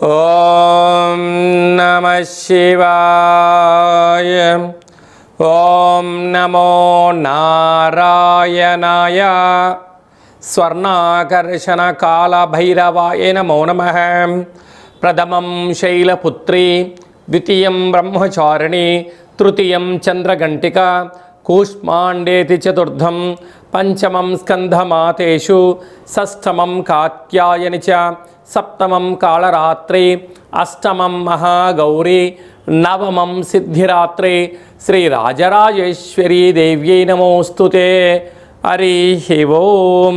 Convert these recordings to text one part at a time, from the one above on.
ఓం నమః శివాయ. ఓం నమో నారాయణాయ. స్వర్ణాకర్షణ కాల భైరవాయ నమో నమః. ప్రథమం శైలపుత్రి, ద్వితీయం బ్రహ్మచారిణి, తృతీయం చంద్రఘంటిక, కూష్మాండేతి చతుర్థం, పంచమం స్కంధమాతేషు, షష్ఠమం కాత్యాయని చ, సప్తమం కాళరాత్రి, అష్టమం మహాగౌరీ, నవమం సిద్ధిరాత్రి. శ్రీ రాజరాజేశ్వరీ దేవ్యై నమోస్తుతే. హరి ఓం.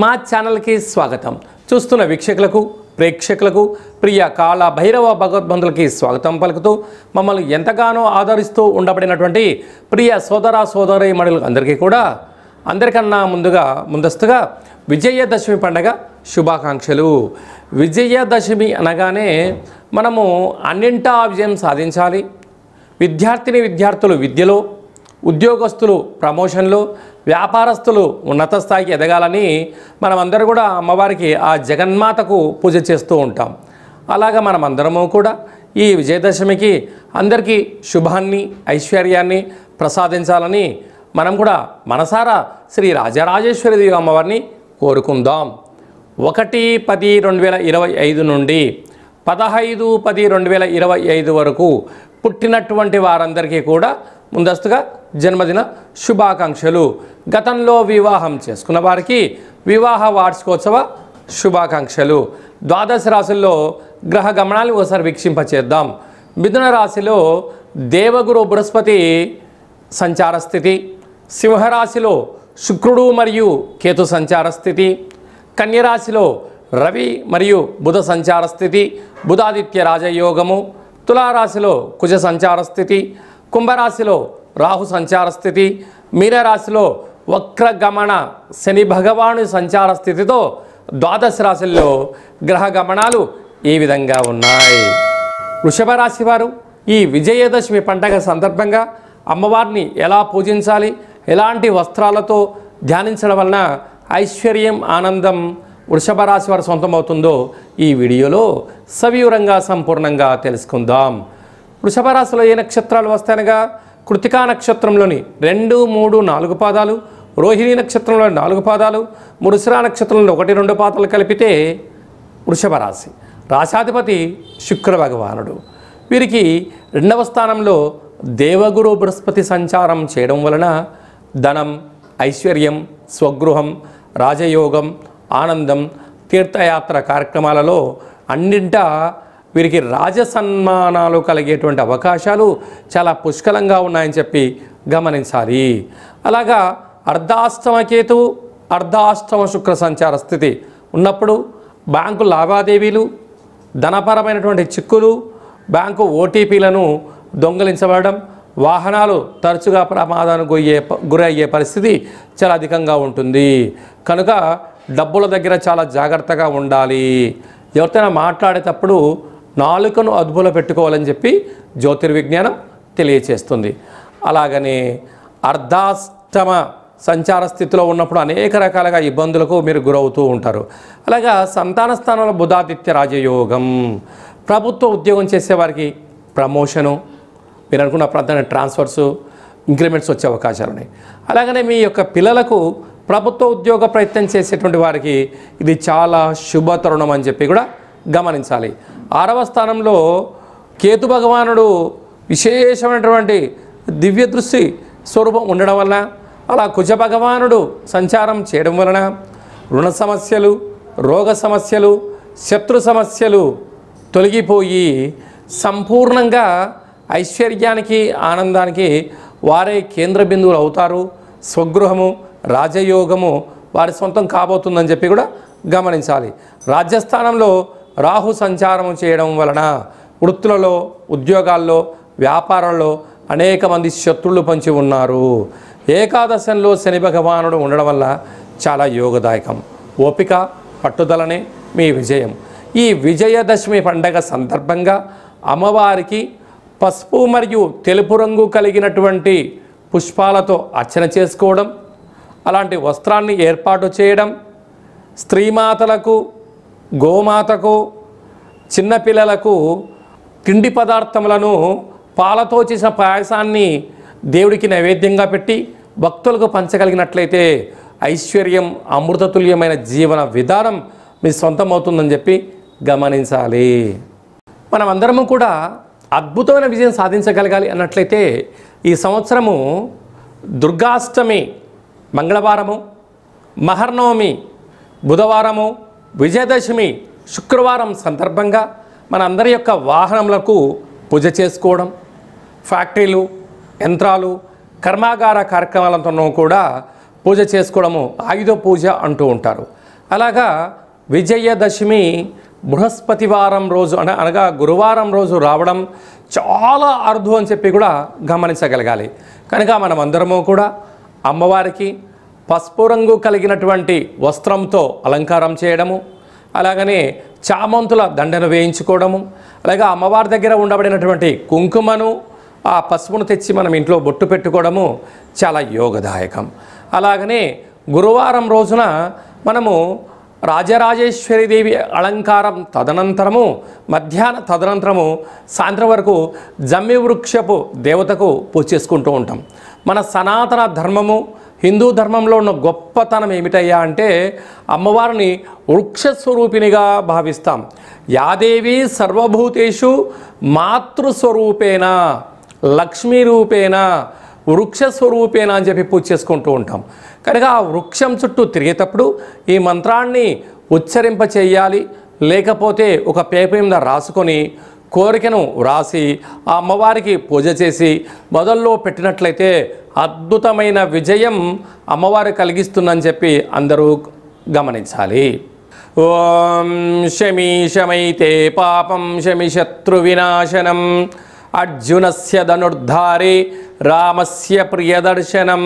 మా ఛానల్కి స్వాగతం. చూస్తున్న వీక్షకులకు, ప్రేక్షకులకు, ప్రియ కాళ భైరవ భగవద్బంధులకి స్వాగతం పలుకుతూ మమ్మల్ని ఎంతగానో ఆదరిస్తూ ఉండబడినటువంటి ప్రియ సోదర సోదరీమణులకు అందరికీ కూడా అందరికన్నా ముందస్తుగా విజయదశమి పండగ శుభాకాంక్షలు. విజయదశమి అనగానే మనము అన్నింటా విజయం సాధించాలి. విద్యార్థులు విద్యలో, ఉద్యోగస్తులు ప్రమోషన్లో, వ్యాపారస్తులు ఉన్నత స్థాయికి ఎదగాలని మనమందరూ కూడా అమ్మవారికి ఆ జగన్మాతకు పూజ చేస్తూ ఉంటాం. అలాగా మనమందరము కూడా ఈ విజయదశమికి అందరికీ శుభాన్ని, ఐశ్వర్యాన్ని ప్రసాదించాలని మనం కూడా మనసారా శ్రీ రాజరాజేశ్వరి దేవి అమ్మవారిని కోరుకుందాం. 1-10-2025 నుండి 15-10-2025 వరకు పుట్టినటువంటి వారందరికీ కూడా ముందస్తుగా జన్మదిన శుభాకాంక్షలు. గతంలో వివాహం చేసుకున్న వారికి వివాహ వార్షికోత్సవ శుభాకాంక్షలు. ద్వాదశ రాశుల్లో గ్రహ గమనాలు ఒకసారి వీక్షింపచేద్దాం. మిథున రాశిలో దేవగురు బృహస్పతి సంచార స్థితి, సింహరాశిలో శుక్రుడు మరియు కేతు సంచార స్థితి, కన్యరాశిలో రవి మరియు బుధ సంచార స్థితి, బుధాదిత్య రాజయోగము, తులారాశిలో కుజ సంచార స్థితి, కుంభరాశిలో రాహు సంచార స్థితి, మీనరాశిలో వక్రగమన శని భగవాను సంచార స్థితితో ద్వాదశ రాశుల్లో గ్రహ గమనాలు ఈ విధంగా ఉన్నాయి. వృషభ రాశి వారు ఈ విజయదశమి పండగ సందర్భంగా అమ్మవారిని ఎలా పూజించాలి, ఎలాంటి వస్త్రాలతో ధ్యానించడం వలన ఐశ్వర్యం, ఆనందం వృషభ రాశి వారు సొంతమవుతుందో ఈ వీడియోలో సవివరంగా సంపూర్ణంగా తెలుసుకుందాం. వృషభ రాశిలో ఏ నక్షత్రాలు వస్తాయనగా కృతికా నక్షత్రంలోని 2, 3, 4 పాదాలు, రోహిణి నక్షత్రంలోని 4 పాదాలు, మృగశిర నక్షత్రంలో 1, 2 పాదాలు కలిపితే వృషభ రాశి. రాశాధిపతి శుక్ర భగవానుడు. వీరికి 2వ స్థానంలో దేవగురు బృహస్పతి సంచారం చేయడం వలన ధనం, ఐశ్వర్యం, స్వగృహం, రాజయోగం, ఆనందం, తీర్థయాత్ర కార్యక్రమాలలో అన్నింటా వీరికి రాజసన్మానాలు కలిగేటువంటి అవకాశాలు చాలా పుష్కలంగా ఉన్నాయని చెప్పి గమనించాలి. అలాగా అర్ధాష్టమ కేతువు, అర్ధాష్టమ శుక్ర సంచార స్థితి ఉన్నప్పుడు బ్యాంకు లావాదేవీలు, ధనపరమైనటువంటి చిక్కులు, బ్యాంకు ఓటీపీలను దొంగలించబడడం, వాహనాలు తరచుగా ప్రమాదానికి గురయ్యే పరిస్థితి చాలా అధికంగా ఉంటుంది. కనుక డబ్బుల దగ్గర చాలా జాగ్రత్తగా ఉండాలి. ఎవరితోనైనా మాట్లాడేటప్పుడు నాలుకను అదుపులో పెట్టుకోవాలని చెప్పి జ్యోతిర్విజ్ఞానం తెలియచేస్తుంది. అలాగనే అర్ధాష్టమ సంచార స్థితిలో ఉన్నప్పుడు అనేక రకాలుగా ఇబ్బందులకు మీరు గురవుతూ ఉంటారు. అలాగా సంతాన స్థానంలో బుధాదిత్య రాజయోగం, ప్రభుత్వ ఉద్యోగం చేసేవారికి ప్రమోషను, మీరు అనుకున్న ప్రాంతానికి ట్రాన్స్ఫర్సు, ఇంక్రిమెంట్స్ వచ్చే అవకాశాలు ఉన్నాయి. అలాగనే మీ యొక్క పిల్లలకు ప్రభుత్వ ఉద్యోగ ప్రయత్నం చేసేటువంటి వారికి ఇది చాలా శుభ తరుణం అని చెప్పి కూడా గమనించాలి. 6వ స్థానంలో కేతు భగవానుడు విశేషమైనటువంటి దివ్య దృష్టి స్వరూపం ఉండడం వలన, అలా కుజ భగవానుడు సంచారం చేయడం వలన రుణ సమస్యలు, రోగ సమస్యలు, శత్రు సమస్యలు తొలగిపోయి సంపూర్ణంగా ఐశ్వర్యానికి, ఆనందానికి వారే కేంద్ర బిందువులు అవుతారు. స్వగృహము, రాజయోగము వారి సొంతం కాబోతుందని చెప్పి కూడా గమనించాలి. రాజ్యస్థానంలో రాహు సంచారం చేయడం వలన వృత్తులలో, ఉద్యోగాల్లో, వ్యాపారంలో అనేక మంది శత్రువులు పంచి ఉన్నారు. ఏకాదశంలో శని భగవానుడు ఉండడం వల్ల చాలా యోగదాయకం. ఓపిక, పట్టుదలనే మీ విజయం. ఈ విజయదశమి పండగ సందర్భంగా అమ్మవారికి పసుపు మరియు తెలుపు రంగు కలిగినటువంటి పుష్పాలతో అర్చన చేసుకోవడం, అలాంటి వస్త్రాన్ని ఏర్పాటు చేయడం, స్త్రీమాతలకు, గోమాతకు చిన్నపిల్లలకు తిండి పదార్థములను పాలతో చేసిన పాయసాన్ని దేవుడికి నైవేద్యంగా పెట్టి భక్తులకు పంచగలిగినట్లయితే ఐశ్వర్యం, అమృతతుల్యమైన జీవన విధానం మీ సొంతమవుతుందని చెప్పి గమనించాలి. మనమందరము కూడా అద్భుతమైన విజయం సాధించగలగాలి అన్నట్లయితే ఈ సంవత్సరము దుర్గాష్టమి మంగళవారము, మహర్నవమి బుధవారము, విజయదశమి శుక్రవారం సందర్భంగా మన అందరి యొక్క వాహనములకు పూజ చేసుకోవడం, ఫ్యాక్టరీలు, యంత్రాలు, కర్మాగార కార్యక్రమాలతో కూడా పూజ చేసుకోవడము ఆయుధ పూజ అంటూ ఉంటారు. అలాగా విజయదశమి బృహస్పతివారం రోజు అనగా గురువారం రోజు రావడం చాలా అరుదు అని చెప్పి కూడా గమనించగలగాలి. కనుక మనమందరము కూడా అమ్మవారికి పసుపు రంగు కలిగినటువంటి వస్త్రంతో అలంకారం చేయడము, అలాగనే చామంతుల దండను వేయించుకోవడము, అలాగే అమ్మవారి దగ్గర ఉండబడినటువంటి కుంకుమను ఆ పసుపును తెచ్చి మనం ఇంట్లో బొట్టు పెట్టుకోవడము చాలా యోగదాయకం. అలాగనే గురువారం రోజున మనము రాజరాజేశ్వరీదేవి అలంకారం తదనంతరము తదనంతరము సాయంత్రం వరకు జమ్మి వృక్షపు దేవతకు పూజ చేసుకుంటూ ఉంటాం. మన సనాతన ధర్మము, హిందూ ధర్మంలో ఉన్న గొప్పతనం ఏమిటయ్యా అంటే అమ్మవారిని వృక్షస్వరూపిణిగా భావిస్తాం. యాదేవి సర్వభూతేషు మాతృస్వరూపేణ లక్ష్మీ రూపేణ వృక్షస్వరూపేణ అని చెప్పి పూజ చేసుకుంటూ ఉంటాం. కనుక ఆ వృక్షం చుట్టూ తిరిగేటప్పుడు ఈ మంత్రాన్ని ఉచ్చరింప చేయాలి. లేకపోతే ఒక పేపర్ మీద రాసుకొని కోరికను వ్రాసి ఆ అమ్మవారికి పూజ చేసి మొదల్లో పెట్టినట్లయితే అద్భుతమైన విజయం అమ్మవారు కలిగిస్తుందని చెప్పి అందరూ గమనించాలి. ఓం శమి శమైతే పాపం శమి శత్రు వినాశనం అర్జునస్య ధనుర్ధారే రామస్య ప్రియదర్శనం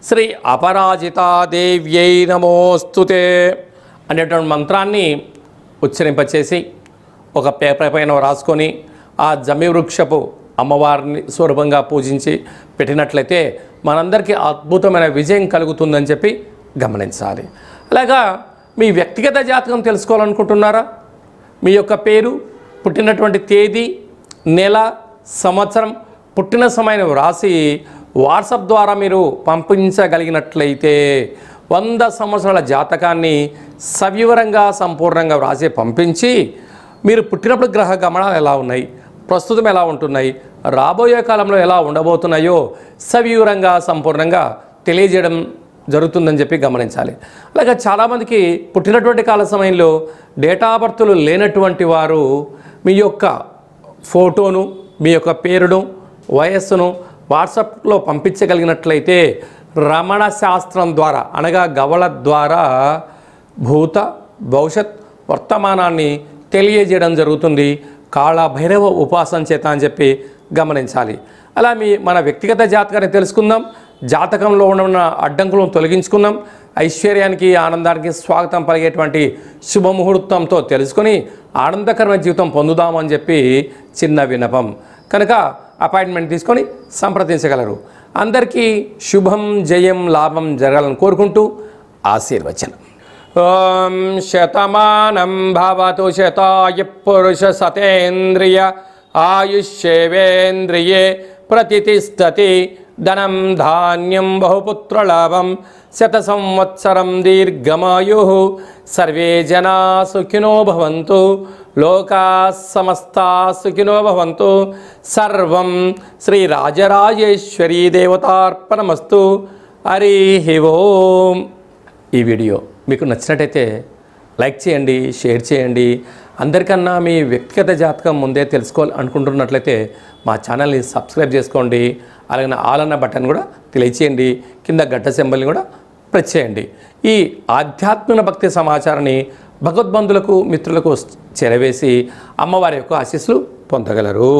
శ్రీ అపరాజితాదేవ్యై నమోస్తుతే అనేటువంటి మంత్రాన్ని ఉచ్చరింపచేసి ఒక పేపర్ పైన రాసుకొని ఆ జమ్మి వృక్షపు అమ్మవారిని స్వరూపంగా పూజించి పెట్టినట్లయితే మనందరికీ అద్భుతమైన విజయం కలుగుతుందని చెప్పి గమనించాలి. అలాగా మీ వ్యక్తిగత జాతకం తెలుసుకోవాలనుకుంటున్నారా? మీ యొక్క పేరు, పుట్టినటువంటి తేదీ, నెల, సంవత్సరం, పుట్టిన సమయాన్ని వ్రాసి వాట్సాప్ ద్వారా మీరు పంపించగలిగినట్లయితే 100 సంవత్సరాల జాతకాన్ని సవివరంగా సంపూర్ణంగా వ్రాసి పంపించి మీరు పుట్టినప్పుడు గ్రహ గమనాలు ఎలా ఉన్నాయి, ప్రస్తుతం ఎలా ఉంటున్నాయి, రాబోయే కాలంలో ఎలా ఉండబోతున్నాయో సవివరంగా సంపూర్ణంగా తెలియజేయడం జరుగుతుందని చెప్పి గమనించాలి. అలాగే చాలామందికి పుట్టినటువంటి కాల సమయంలో డేటా బర్త్లు లేనటువంటి వారు మీ యొక్క ఫోటోను, మీ యొక్క పేరును, వయస్సును వాట్సాప్లో పంపించగలిగినట్లయితే రమణ శాస్త్రం ద్వారా అనగా గవళ ద్వారా భూత భవిష్యత్ వర్తమానాన్ని తెలియజేయడం జరుగుతుంది కాళ భైరవ ఉపాసన చేత అని చెప్పి గమనించాలి. అలా మన వ్యక్తిగత జాతకాన్ని తెలుసుకుందాం. జాతకంలో ఉన్న అడ్డంకులను తొలగించుకుందాం. ఐశ్వర్యానికి, ఆనందానికి స్వాగతం పలిగేటువంటి శుభముహూర్తంతో తెలుసుకొని ఆనందకరమైన జీవితం పొందుదామని చెప్పి చిన్న విన్నపం. కనుక అపాయింట్మెంట్ తీసుకొని సంప్రదించగలరు. అందరికీ శుభం, జయం, లాభం జరగాలని కోరుకుంటూ ఆశీర్వచనం. ఓం శతమానం భవతు శతాయ పురుష సతేంద్రియ ఆయుష్యేవేంద్రియే ప్రతిష్టతి ధనం ధాన్యం బహుపుత్రలాభం శత సంవత్సరం దీర్ఘమాయు సర్వే జనా సుఖినో భవంతు లోకా సమస్తా సుఖినో భవంతు. సర్వం శ్రీ రాజరాజేశ్వరీ దేవతార్పణమస్తు. హరి ఓం. ఈ వీడియో మీకు నచ్చినట్టయితే లైక్ చేయండి, షేర్ చేయండి. అందరికన్నా మీ వ్యక్తిగత జాతకం ముందే తెలుసుకోవాలి అనుకుంటున్నట్లయితే మా ఛానల్ని సబ్స్క్రైబ్ చేసుకోండి. అలాగే ఆల్ అన్న బటన్ కూడా తెలియచేయండి. కింద గంట సింబల్ని కూడా ప్రెస్ చేయండి. ఈ ఆధ్యాత్మిక భక్తి సమాచారాన్ని భగవద్బంధులకు, మిత్రులకు చేరవేసి అమ్మవారి యొక్క ఆశీస్సులు పొందగలరు.